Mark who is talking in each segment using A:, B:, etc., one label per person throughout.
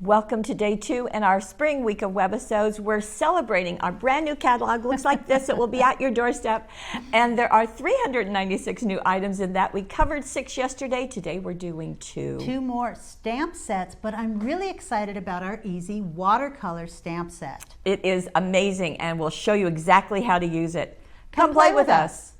A: Welcome to day 2 in our spring week of webisodes. We're celebrating our brand new catalog. Looks like this. It will be at your doorstep. And there are 396 new items in that. We covered 6 yesterday. Today we're doing 2.
B: 2 more stamp sets, but I'm really excited about our easy watercolor stamp set.
A: It is amazing, and we'll show you exactly how to use it. Come play with us.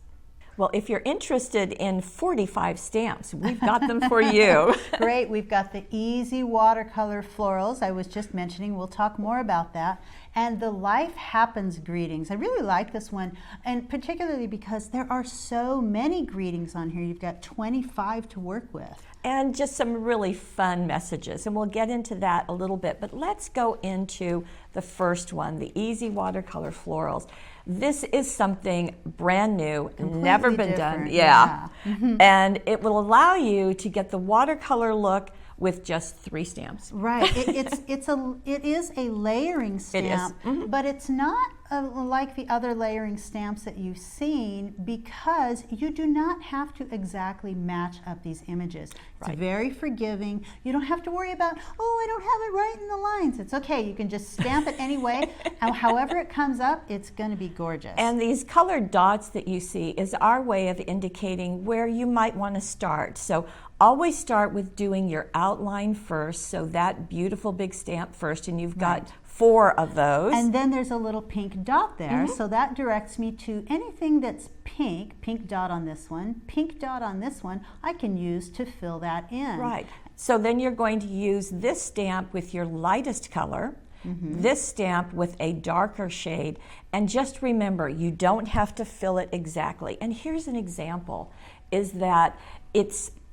A: Well, if you're interested in 45 stamps, we've got them for you.
B: Great. We've got the easy watercolor florals I was just mentioning. We'll talk more about that. And the Life Happens greetings. I really like this one, and particularly because there are so many greetings on here. You've got 25 to work with.
A: And just some really fun messages, and we'll get into that a little bit. But let's go into the first one, the easy watercolor florals. This is something brand new,
B: Completely
A: never been
B: different.
A: done. Yeah.
B: Mm-hmm.
A: And it will allow you to get the watercolor look with just 3 stamps.
B: Right. It is a layering stamp,
A: Mm-hmm.
B: but it's not like the other layering stamps that you've seen, because you do not have to exactly match up these images. It's
A: Right.
B: very forgiving. You don't have to worry about, oh, I don't have it right in the lines. It's okay. You can just stamp it anyway, and however it comes up, it's going to be gorgeous.
A: And these colored dots that you see is our way of indicating where you might want to start. So always start with doing your outline first, so that beautiful big stamp first, and you've got 4 of those.
B: And then there's a little pink dot there,
A: Mm-hmm.
B: so that directs me to anything that's pink dot on this one, pink dot on this one, I can use to fill that in.
A: Right. So then you're going to use this stamp with your lightest color, this stamp with a darker shade, and just remember, you don't have to fill it exactly. And here's an example, is that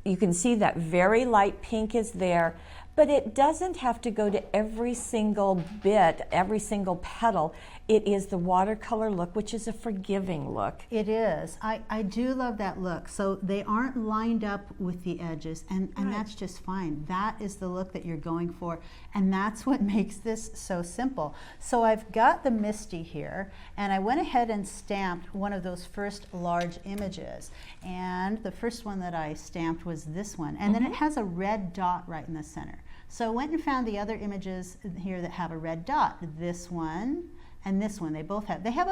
A: you can see that very light pink is there, but it doesn't have to go to every single bit, every single petal. It is the watercolor look, which is a forgiving look.
B: It is. I do love that look. So they aren't lined up with the edges, and that's just fine. That is the look that you're going for, and that's what makes this so simple. So I've got the Misty here, and I went ahead and stamped one of those first large images. And the first one that I stamped was this one, and then it has a red dot right in the center. So I went and found the other images here that have a red dot. This one and this one, they have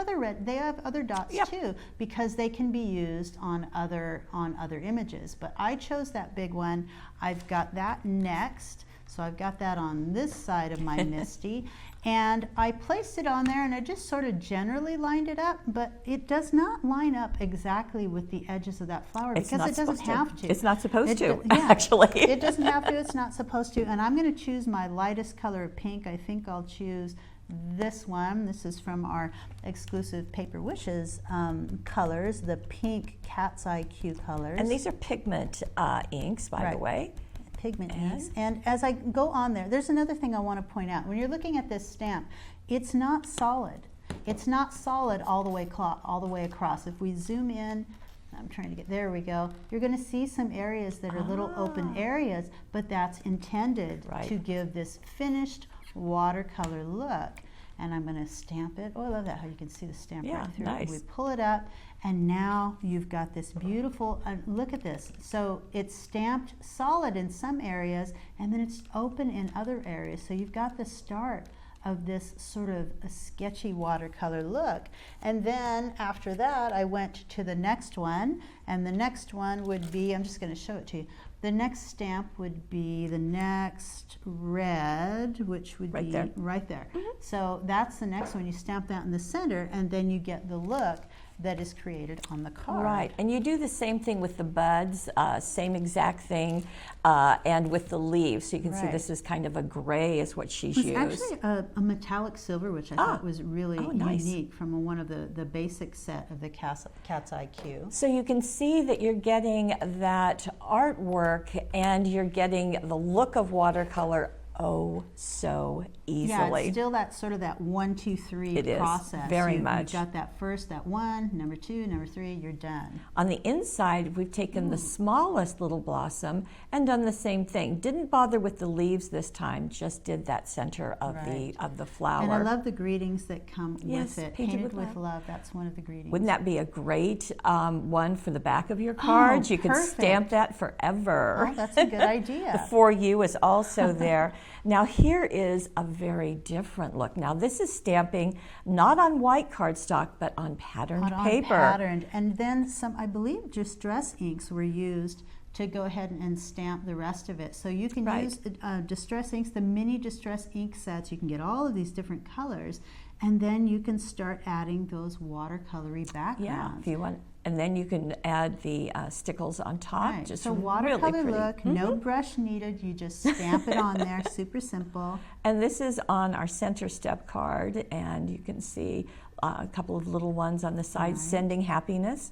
B: other dots too, because they can be used on other images. But I chose that big one. I've got that next. So I've got that on this side of my Misty, and I placed it on there, and I just sort of generally lined it up, but it does not line up exactly with the edges of that flower, because it doesn't have to.
A: It's not supposed to,
B: yeah,
A: actually.
B: It doesn't have to, it's not supposed to. And I'm going to choose my lightest color of pink. I think I'll choose this one. This is from our exclusive Paper Wishes colors, the pink Cat's Eye Q colors.
A: And these are pigment inks, by the way.
B: Pigment inks. And as I go on there's another thing I want to point out. When you're looking at this stamp, it's not solid. It's not solid all the way across. If we zoom in, I'm trying to get, there we go. You're going to see some areas that are little open areas, but that's intended to give this finished watercolor look. And I'm going to stamp it. Oh, I love that, how you can see the stamp right through.
A: Nice.
B: We pull it up, and now you've got this beautiful, look at this. So it's stamped solid in some areas, and then it's open in other areas. So you've got the start of this sort of a sketchy watercolor look. And then after that, I went to the next one, and the next one would be, I'm just going to show it to you. The next stamp would be the next red, which would be right there. So that's the next one. You stamp that in the center, and then you get the look that is created on the card.
A: Right, and you do the same thing with the buds, same exact thing, and with the leaves. So you can see this is kind of a gray is what she's used.
B: It's actually a metallic silver, which I thought was really unique from one of the basic set of the Cat's Eye Q.
A: So you can see that you're getting that artwork, and you're getting the look of watercolor so easily.
B: Yeah, it's still that sort of that 1, 2, 3 process.
A: It is, very much.
B: You've got that first, that 1, number 2, number 3, you're done.
A: On the inside, we've taken the smallest little blossom and done the same thing. Didn't bother with the leaves this time, just did that center of the flower.
B: And I love the greetings that come with it.
A: Painted
B: with love, that's one of the greetings.
A: Wouldn't that be a great one for the back of your cards? You could stamp that forever.
B: Oh, that's a good idea.
A: For you is also there. Now here is a very different look. Now this is stamping not on white cardstock, but on patterned paper.
B: Patterned. And then some, I believe, distress inks were used to go ahead and stamp the rest of it. So you can use distress inks, the mini distress ink sets. You can get all of these different colors, and then you can start adding those watercolory backgrounds.
A: Yeah, if you want. And then you can add the stickles on top.
B: Right.
A: Just
B: so watercolor look, no brush needed. You just stamp it on there, super simple.
A: And this is on our center step card, and you can see a couple of little ones on the side sending happiness.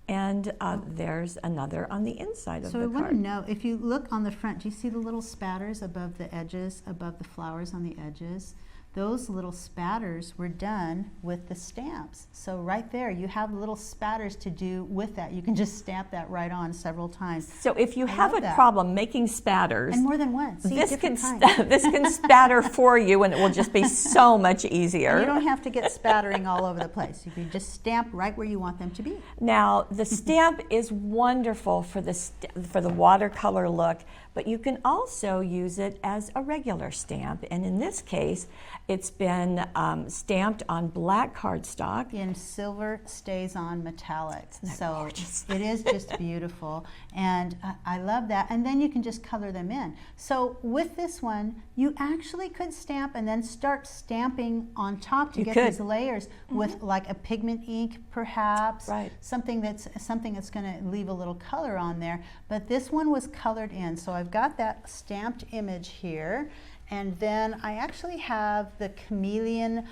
A: And there's another on the inside of the card.
B: So I want to know, if you look on the front, do you see the little spatters above the edges, above the flowers on the edges? Those little spatters were done with the stamps. So right there, you have little spatters to do with that. You can just stamp that right on several times.
A: So if you have a problem making spatters,
B: and more than once,
A: this can spatter for you, and it will just be so much easier.
B: And you don't have to get spattering all over the place. You can just stamp right where you want them to be.
A: Now the stamp is wonderful for the watercolor look, but you can also use it as a regular stamp. And in this case, it's been stamped on black cardstock.
B: In silver stays on metallic.
A: So gorgeous?
B: It is just beautiful. And I love that. And then you can just color them in. So with this one, you actually could stamp and then start stamping on top to get these layers with like a pigment ink, perhaps.
A: Right.
B: Something that's going to leave a little color on there. But this one was colored in. So I've got that stamped image here. And then I actually have the chameleon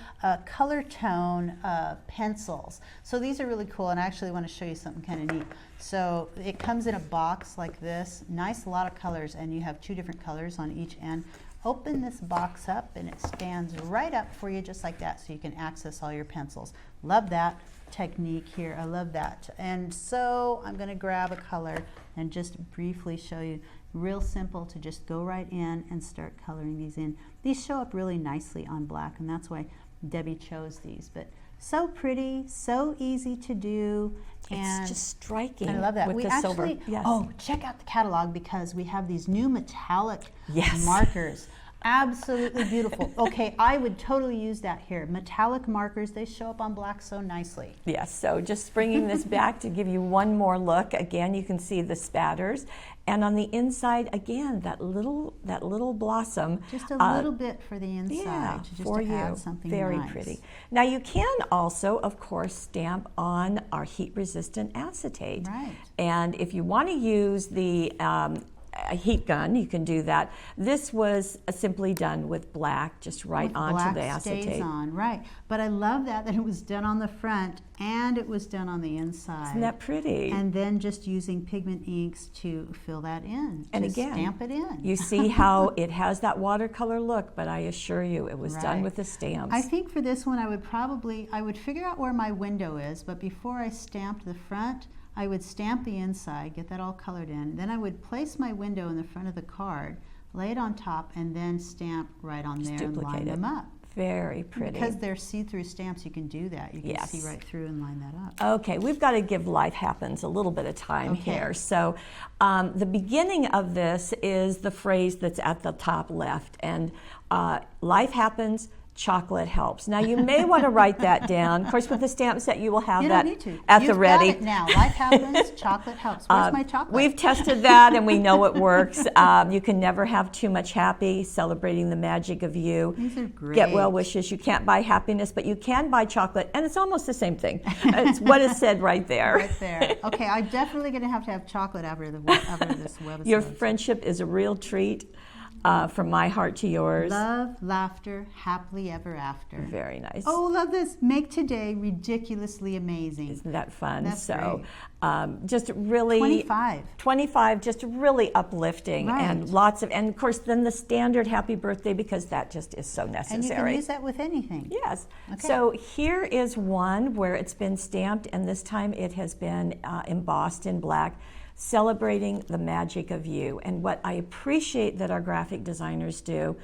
B: color tone pencils. So these are really cool, and I actually want to show you something kind of neat. So it comes in a box like this, nice, a lot of colors, and you have 2 different colors on each end. Open this box up, and it stands right up for you just like that, so you can access all your pencils. Love that technique here. I love that. And so I'm going to grab a color and just briefly show you. Real simple to just go right in and start coloring these in. These show up really nicely on black, and that's why Debbie chose these. But so pretty, so easy to do. And
A: it's just striking.
B: I love that.
A: With
B: we
A: the
B: actually,
A: silver. Yes.
B: Oh, check out the catalog, because we have these new metallic
A: Yes.
B: markers. Absolutely beautiful. Okay, I would totally use that here. Metallic markers, they show up on black so nicely.
A: Yes, so just bringing this back to give you one more look. Again, you can see the spatters. And on the inside, again, that little blossom.
B: Just a little bit for the inside, just
A: for
B: to
A: you.
B: add something
A: Very
B: nice.
A: pretty. Now you can also, of course, stamp on our heat-resistant acetate.
B: Right.
A: And if you want to use the a heat gun, you can do that. This was simply done with black, just right onto the acetate.
B: Stays on, right. But I love that it was done on the front and it was done on the inside.
A: Isn't that pretty?
B: And then just using pigment inks to fill that in.
A: And
B: just
A: again,
B: stamp it in.
A: You see how it has that watercolor look, but I assure you it was done with the stamps.
B: I think for this one I would figure out where my window is, but before I stamped the front, I would stamp the inside, get that all colored in. Then I would place my window in the front of the card, lay it on top, and then stamp right on there and line them up.
A: Very pretty.
B: Because they're see-through stamps, you can do that. You can see right through and line that up.
A: Okay, we've got to give Life Happens a little bit of time here. So the beginning of this is the phrase that's at the top left, and Life Happens, chocolate helps. Now you may want to write that down. Of course, with the stamp set, you will have that at the ready.
B: You've got it now. Life happens, chocolate helps. Where's my chocolate?
A: We've tested that, and we know it works. You can never have too much happy. Celebrating the magic of you.
B: These are great.
A: Get well wishes. You can't buy happiness, but you can buy chocolate, and it's almost the same thing. It's what is said right there.
B: Right there. Okay, I'm definitely going to have chocolate after this webisode.
A: Your friendship is a real treat. From my heart to yours.
B: Love, laughter, happily ever after.
A: Very nice.
B: Oh, love this. Make today ridiculously amazing.
A: Isn't that fun?
B: That's great.
A: Just really 25, just really uplifting, and lots of, and of course then the standard happy birthday, because that just is so necessary.
B: And you can use that with anything.
A: Yes.
B: Okay.
A: So here is one where it's been stamped, and this time it has been embossed in black. Celebrating the magic of you. And what I appreciate that our graphic designers do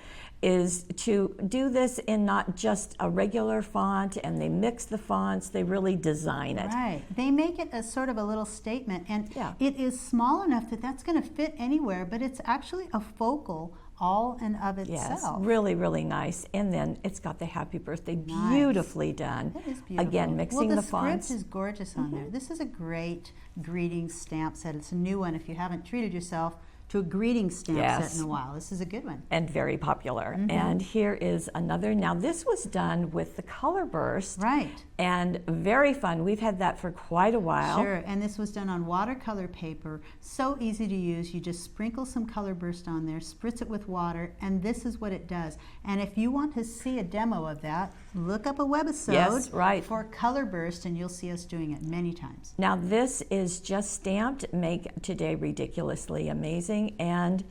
A: is to do this in not just a regular font, and they mix the fonts, they really design it.
B: Right. They make it a sort of a little statement, and it is small enough that that's going to fit anywhere, but it's actually a focal all and of
A: Yes,
B: itself.
A: really, really nice. And then it's got the happy birthday beautifully done.
B: That is beautiful.
A: Again, mixing
B: well,
A: the fonts.
B: script is gorgeous on there. This is a great greeting stamp set. It's a new one if you haven't treated yourself to a greeting stamp set in a while. This is a good one.
A: And very popular. And here is another. Now this was done with the color burst.
B: Right.
A: And very fun. We've had that for quite a while.
B: Sure, and this was done on watercolor paper. So easy to use. You just sprinkle some color burst on there, spritz it with water, and this is what it does. And if you want to see a demo of that, look up a webisode for color burst, and you'll see us doing it many times.
A: Now this is just stamped, Make Today Ridiculously Amazing, and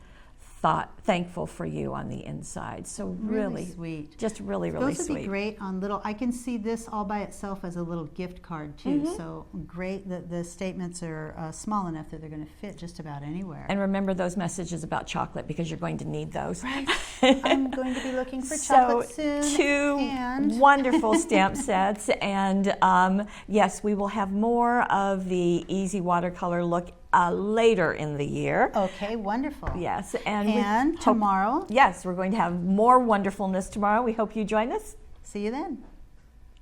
A: thankful for you on the inside. So really
B: sweet.
A: Just really, really
B: Those
A: sweet.
B: would be great on little, I can see this all by itself as a little gift card too. So great that the statements are small enough that they're going to fit just about anywhere.
A: And remember those messages about chocolate, because you're going to need those.
B: Right. I'm going to be looking for chocolate soon.
A: Two wonderful stamp sets. And yes, we will have more of the easy watercolor look later in the year.
B: Okay, wonderful.
A: Yes,
B: and tomorrow?
A: Yes, we're going to have more wonderfulness tomorrow. We hope you join us.
B: See you then.